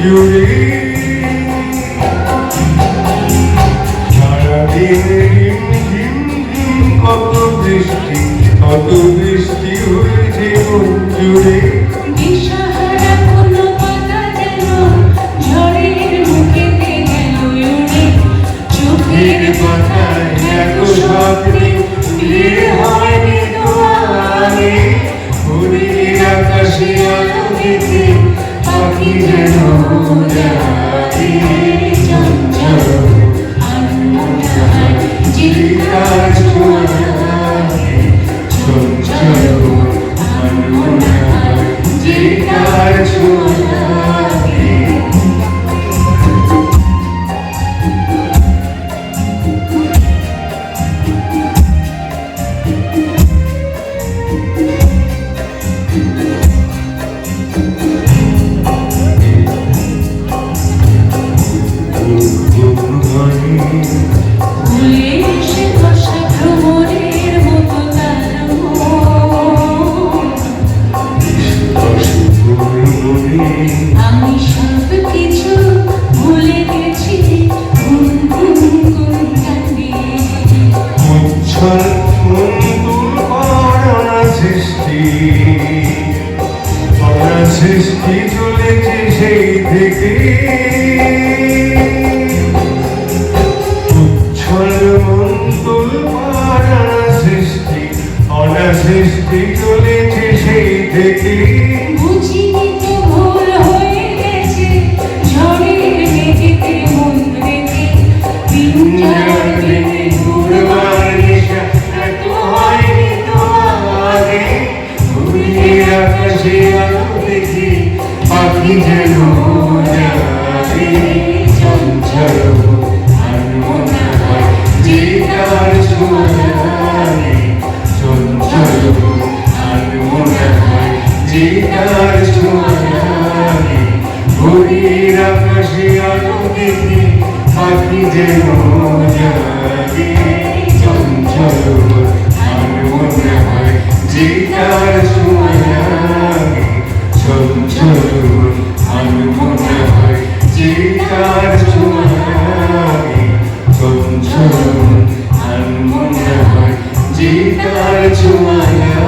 জুড়ে সারাদিন ঝিম ঝিম কত বৃষ্টি হয়েছে মন জুড়ে। দিশাহারা কোনো পাতা যেন ঝড়ের মুখেতে গেল উড়ে। চোখের পাতায় এত স্বপ্নে বিয়ে হয়নি তোমারে। ভোরের আকাশে আলো দেখে পাখি যেন যাবে চঞ্চল আনমনায় চিতার ছোঁয়া লাগে। চঞ্চল আনমনায় চিতার ছোঁয়া লাগে। ভুলে এসে বসা ভ্রমরের মতো তার আমি সব কিছু ভুলে গেছি গুনগুন কান্দে। উচ্ছল মন্তুর সৃষ্টি চলেছে সেই থেকে। উচ্ছল মন্তুর সৃষ্টি চলেছে সেই থেকে। বুঝিনি তো ভুল হয়ে গেছে ঝড়ের মেঘেতে মন রেখে। পিঞ্জর ভেঙে ঘুরবার নেশা এত হয়নি তোমারে। ভোরের আকাশে আলো দেখে পাখি যেন যাবে চঞ্চল আনমনায় চিতার ছোঁয়া লাগে। চঞ্চল আনমনায় চিতার ছোঁয়া লাগে। ভোরের আকাশে আলো দেখে পাখি যেন যাবে চঞ্চল আনমনায় চিতার ছোঁয়া লাগে। চঞ্চল আনমনায় চিতার ছোঁয়া লাগে। চঞ্চল আনমনায় চিতার ছোঁয়া লাগে।